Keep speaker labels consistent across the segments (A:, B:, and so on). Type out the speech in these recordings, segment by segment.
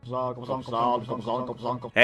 A: Hey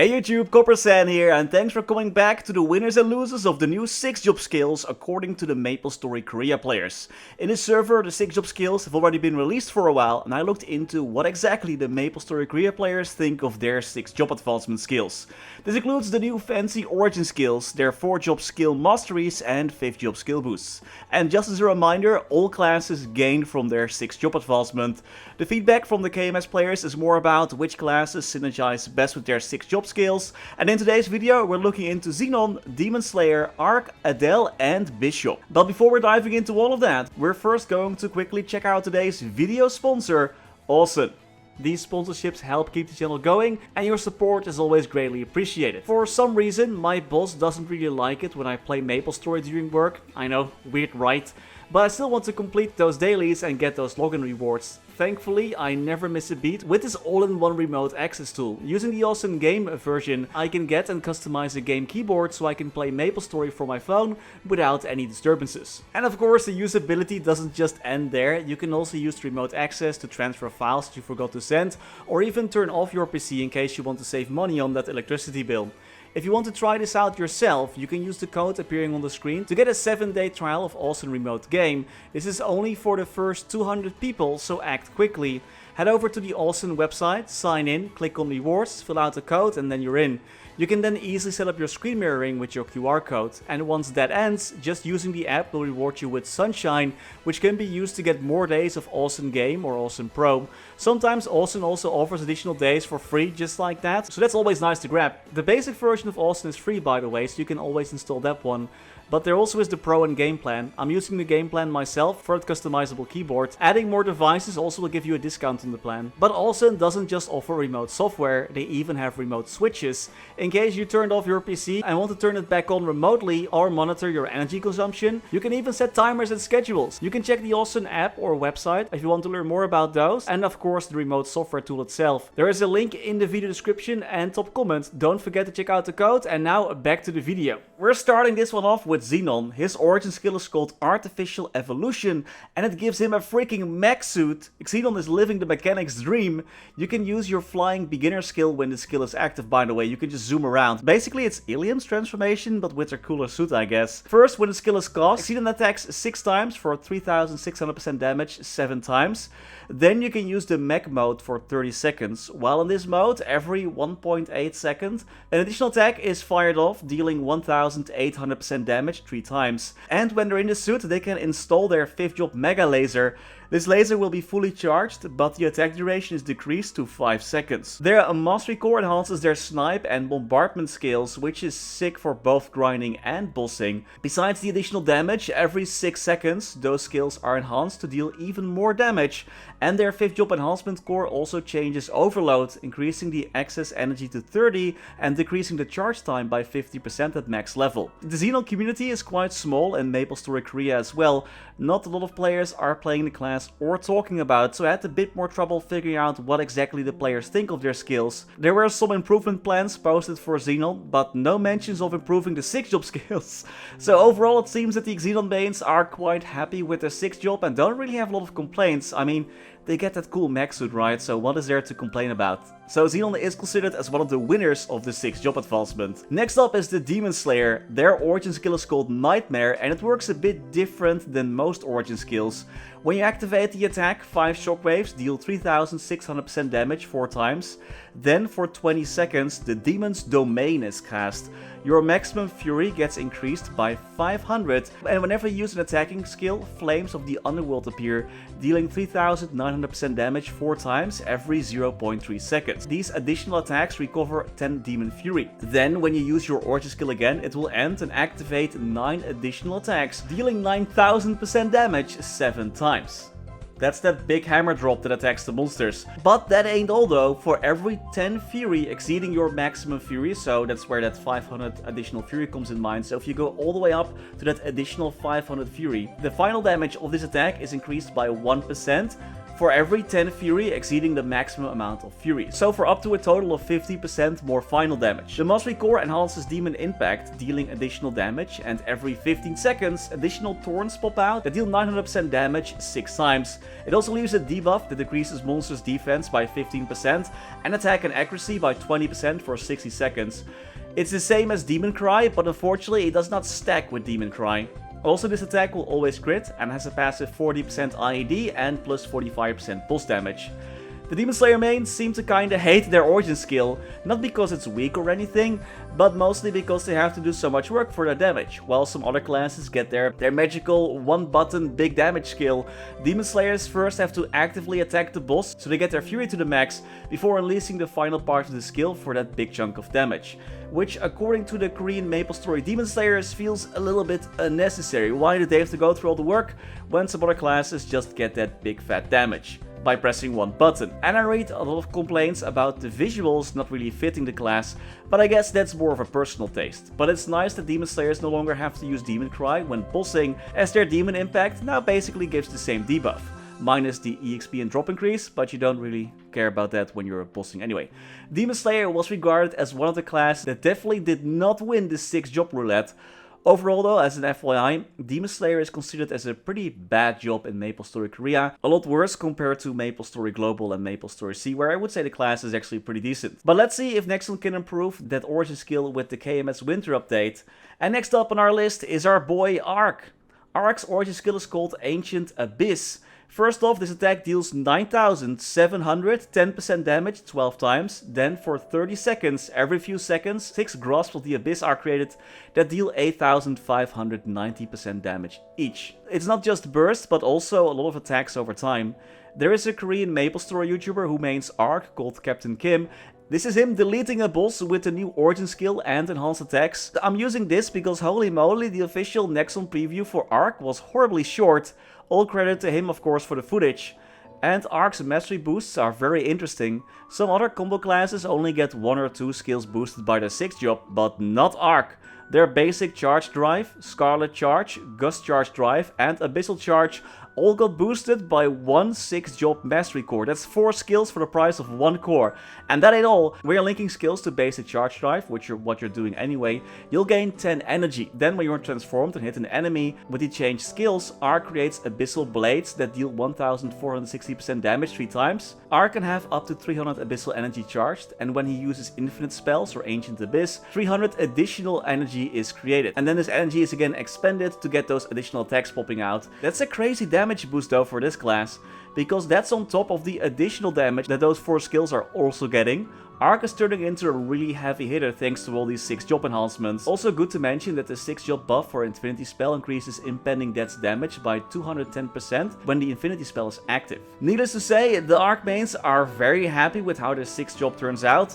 A: YouTube, Coppersan here, and thanks for coming back to the winners and losers of the new 6-job skills according to the MapleStory Korea players. In this server, the 6-job skills have already been released for a while, and I looked into what exactly the MapleStory Korea players think of their 6-job advancement skills. This includes the new fancy origin skills, their 4-job skill masteries, and 5th-job skill boosts. And just as a reminder, all classes gain from their 6-job advancement. The feedback from the KMS players is more about which classes synergize best with their 6-job skills, and in today's video we're looking into Xenon, Demon Slayer, Arc, Adele and Bishop. But before we're diving into all of that, we're first going to quickly check out today's video sponsor, Awesome. These sponsorships help keep the channel going, and your support is always greatly appreciated. For some reason, my boss doesn't really like it when I play MapleStory during work. I know, weird right? But I still want to complete those dailies and get those login rewards. Thankfully, I never miss a beat with this all-in-one remote access tool. Using the Awesome Game version, I can get and customize a game keyboard so I can play MapleStory from my phone without any disturbances. And of course, the usability doesn't just end there. You can also use remote access to transfer files that you forgot to send, or even turn off your PC in case you want to save money on that electricity bill. If you want to try this out yourself, you can use the code appearing on the screen to get a 7-day trial of Awesome Remote Game. This is only for the first 200 people, so act quickly. Head over to the Awesome website, sign in, click on rewards, fill out the code and then you're in. You can then easily set up your screen mirroring with your QR code, and once that ends, just using the app will reward you with Sunshine, which can be used to get more days of Awesome Game or Awesome Pro. Sometimes Awesome also offers additional days for free just like that, so that's always nice to grab. The basic version of Awesome is free by the way, so you can always install that one. But there also is the Pro and Game Plan. I'm using the Game Plan myself for the customizable keyboard. Adding more devices also will give you a discount on the plan. But Awesome doesn't just offer remote software, they even have remote switches. In case you turned off your PC and want to turn it back on remotely or monitor your energy consumption, you can even set timers and schedules. You can check the Awesome app or website if you want to learn more about those, and of course the remote software tool itself. There is a link in the video description and top comment. Don't forget to check out the code, and now back to the video. We're starting this one off with Xenon. His origin skill is called Artificial Evolution, and it gives him a freaking mech suit. Xenon is living the mechanic's dream. You can use your flying beginner skill when the skill is active, by the way. You can just zoom around. Basically it's Ilium's transformation, but with a cooler suit, I guess. First, when the skill is cast, Xenon attacks 6 times for 3600% damage 7 times. Then you can use the mech mode for 30 seconds. While in this mode, every 1.8 seconds, an additional attack is fired off, dealing 1800% damage 3 times. And when they're in the suit, they can install their 5th job mega laser. This laser will be fully charged, but the attack duration is decreased to 5 seconds. Their mastery core enhances their snipe and bombardment skills, which is sick for both grinding and bossing. Besides the additional damage, every 6 seconds, those skills are enhanced to deal even more damage. And their 5th job enhancement core also changes overload, increasing the excess energy to 30 and decreasing the charge time by 50% at max level. The Xenon community is quite small in MapleStory Korea as well. Not a lot of players are playing the class or talking about, so I had a bit more trouble figuring out what exactly the players think of their skills. There were some improvement plans posted for Xenon, but no mentions of improving the 6-job skills. So overall it seems that the Xenon mains are quite happy with their 6th job and don't really have a lot of complaints. I mean, they get that cool mech suit, right? So what is there to complain about? So Xenon is considered as one of the winners of the 6th job advancement. Next up is the Demon Slayer. Their origin skill is called Nightmare, and it works a bit different than most origin skills. When you activate the attack, 5 shockwaves deal 3600% damage 4 times. Then for 20 seconds, the Demon's Domain is cast. Your maximum fury gets increased by 500, and whenever you use an attacking skill, Flames of the Underworld appear, dealing 3900% damage 4 times every 0.3 seconds. These additional attacks recover 10 Demon Fury. Then when you use your origin skill again, it will end and activate 9 additional attacks, dealing 9000% damage 7 times. That's that big hammer drop that attacks the monsters. But that ain't all though. For every 10 fury exceeding your maximum fury, so that's where that 500 additional fury comes in mind. So if you go all the way up to that additional 500 fury, the final damage of this attack is increased by 1%. for every 10 Fury exceeding the maximum amount of Fury, so for up to a total of 50% more final damage. The Mastery Core enhances Demon Impact, dealing additional damage, and every 15 seconds additional Thorns pop out that deal 900% damage 6 times. It also leaves a debuff that decreases monsters' defense by 15% and attack and accuracy by 20% for 60 seconds. It's the same as Demon Cry, but unfortunately it does not stack with Demon Cry. Also, this attack will always crit and has a passive 40% IED and plus 45% pulse damage. The Demon Slayer mains seem to kinda hate their origin skill, not because it's weak or anything, but mostly because they have to do so much work for their damage. While some other classes get their magical one-button big damage skill, Demon Slayers first have to actively attack the boss so they get their fury to the max before unleashing the final part of the skill for that big chunk of damage. Which, according to the Korean MapleStory Demon Slayers, feels a little bit unnecessary. Why do they have to go through all the work when some other classes just get that big fat damage by pressing one button? And I read a lot of complaints about the visuals not really fitting the class, but I guess that's more of a personal taste. But it's nice that Demon Slayers no longer have to use Demon Cry when bossing, as their Demon Impact now basically gives the same debuff. Minus the EXP and drop increase, but you don't really care about that when you're bossing anyway. Demon Slayer was regarded as one of the classes that definitely did not win the 6 job roulette. Overall though, as an FYI, Demon Slayer is considered as a pretty bad job in MapleStory Korea. A lot worse compared to MapleStory Global and MapleStory C, where I would say the class is actually pretty decent. But let's see if Nexon can improve that origin skill with the KMS Winter update. And next up on our list is our boy Ark. Ark's origin skill is called Ancient Abyss. First off, this attack deals 9,700 10% damage 12 times. Then for 30 seconds, every few seconds, 6 Grasps of the Abyss are created that deal 8,590% damage each. It's not just burst, but also a lot of attacks over time. There is a Korean MapleStory YouTuber who mains Ark called Captain Kim. This is him deleting a boss with the new origin skill and enhanced attacks. I'm using this because holy moly, the official Nexon preview for Ark was horribly short. All credit to him, of course, for the footage. And Ark's mastery boosts are very interesting. Some other combo classes only get 1 or 2 skills boosted by their 6th job, but not Ark. Their basic Charge Drive, Scarlet Charge, Gust Charge Drive and Abyssal Charge all got boosted by 1 6th job mastery core. That's 4 skills for the price of 1 core. And that ain't all. When you're linking skills to basic Charge Drive, which what you're doing anyway, you'll gain 10 energy. Then when you're transformed and hit an enemy with the changed skills, Ark creates Abyssal Blades that deal 1,460% damage 3 times. Ark can have up to 300 Abyssal energy charged, and when he uses infinite spells or Ancient Abyss, 300 additional energy is created. And then this energy is again expended to get those additional attacks popping out. That's a crazy damage boost though for this class, because that's on top of the additional damage that those 4 skills are also getting. Ark is turning into a really heavy hitter thanks to all these 6 job enhancements. Also good to mention that the 6 job buff for Infinity Spell increases impending death's damage by 210% when the Infinity Spell is active. Needless to say, the Ark mains are very happy with how their 6th job turns out,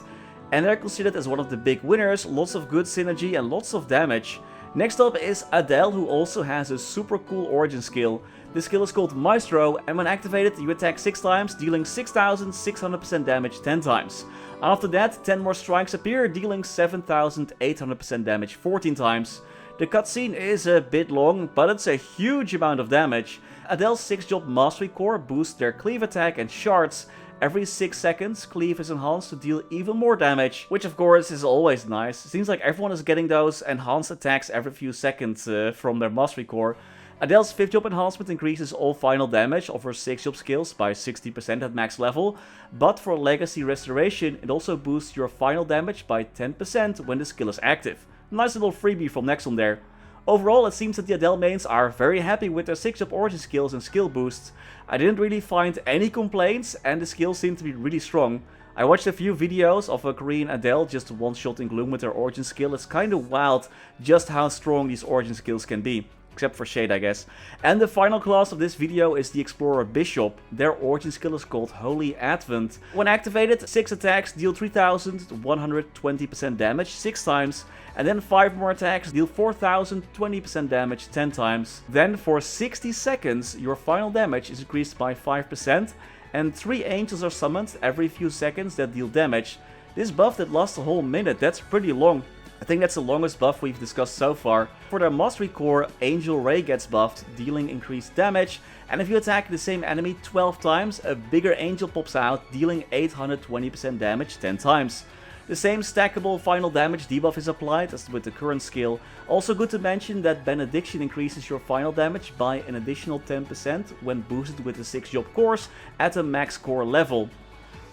A: and they're considered as one of the big winners, lots of good synergy and lots of damage. Next up is Adele, who also has a super cool origin skill. This skill is called Maestro, and when activated you attack 6 times, dealing 6,600% damage 10 times. After that, 10 more strikes appear, dealing 7,800% damage 14 times. The cutscene is a bit long, but it's a huge amount of damage. Adele's 6th job Mastery Core boosts their cleave attack and shards. Every 6 seconds, cleave is enhanced to deal even more damage, which of course is always nice. Seems like everyone is getting those enhanced attacks every few seconds from their Mastery Core. Adele's 5th job enhancement increases all final damage of her 6th job skills by 60% at max level, but for Legacy Restoration it also boosts your final damage by 10% when the skill is active. Nice little freebie from Nexon there. Overall, it seems that the Adele mains are very happy with their 6th job origin skills and skill boosts. I didn't really find any complaints and the skills seem to be really strong. I watched a few videos of a Korean Adele just one-shotting Gloom with her origin skill. It's kinda wild just how strong these origin skills can be. Except for Shade, I guess. And the final class of this video is the Explorer Bishop. Their origin skill is called Holy Advent. When activated, 6 attacks deal 3,120% damage 6 times, and then 5 more attacks deal 4,020% damage 10 times. Then for 60 seconds, your final damage is increased by 5%, and 3 angels are summoned every few seconds that deal damage. This buff that lasts a whole minute, that's pretty long. I think that's the longest buff we've discussed so far. For their Mastery Core, Angel Ray gets buffed, dealing increased damage, and if you attack the same enemy 12 times, a bigger angel pops out, dealing 820% damage 10 times. The same stackable final damage debuff is applied as with the current skill. Also good to mention that Benediction increases your final damage by an additional 10% when boosted with the 6-job cores at a max core level.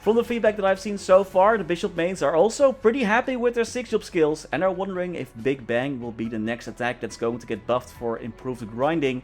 A: From the feedback that I've seen so far, the Bishop mains are also pretty happy with their 6-job skills and are wondering if Big Bang will be the next attack that's going to get buffed for improved grinding.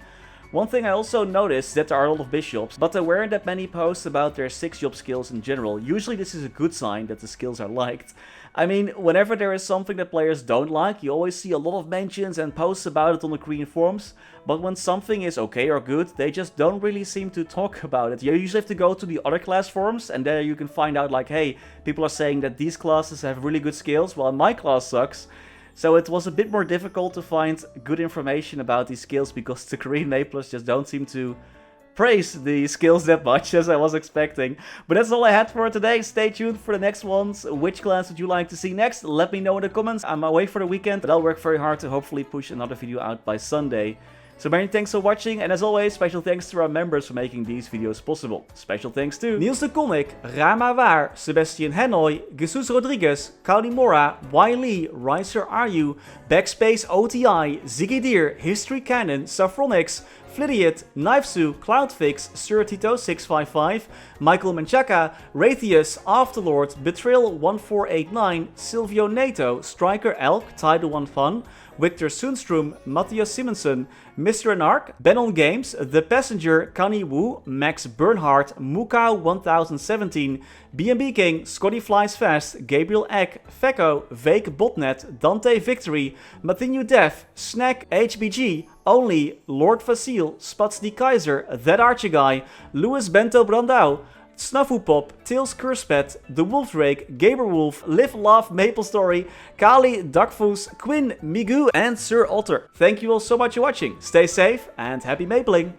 A: One thing I also noticed is that there are a lot of bishops, but there weren't that many posts about their 6-job skills in general. Usually this is a good sign that the skills are liked. I mean, whenever there is something that players don't like, you always see a lot of mentions and posts about it on the Korean forums, but when something is okay or good, they just don't really seem to talk about it. You usually have to go to the other class forums, and there you can find out like, hey, people are saying that these classes have really good skills, while my class sucks. So it was a bit more difficult to find good information about these skills because the Korean Maplers just don't seem to praise the skills that much as I was expecting. But that's all I had for today. Stay tuned for the next ones. Which class would you like to see next? Let me know in the comments. I'm away for the weekend, but I'll work very hard to hopefully push another video out by Sunday. So many thanks for watching, and as always, special thanks to our members for making these videos possible. Special thanks to Niels de Coninck, Raar maar waar, Sebastian Hanoy, Jesus Rodriguez, Kalimora, Wiley, Riser Are BackSpaceOTI, Ziggy Historycanon, Saffronyx, Flidiot, Knifesu, Cloudfix, Sir Tito 655, Michael Menchaca, Ryalias, Afterlord, Betrayal1489, Silvio Nato, Striker Elk, Tidal 1 Fun, Victor Sundstrom, Mathias Simonsson, Mr. Anark, Benon Games, The Passenger, Kani Wu, Max Bernhardt, Mukau 1017, BNB King, Scotty Flies Fast, Gabriel Eck, Fecko, Vake Botnet, Dante Victory, Mathinu Def, Snack, HBG, Only, Lord Vasil, Spats the Kaiser, That Archer Guy, Louis Bento Brandau, Snufflepop, Tails Curspet, The Wolf Drake, Gaber Wolf, Live Love MapleStory, Kali, Duckfoos, Quinn, Migu, and Sir Otter. Thank you all so much for watching. Stay safe and happy mapling!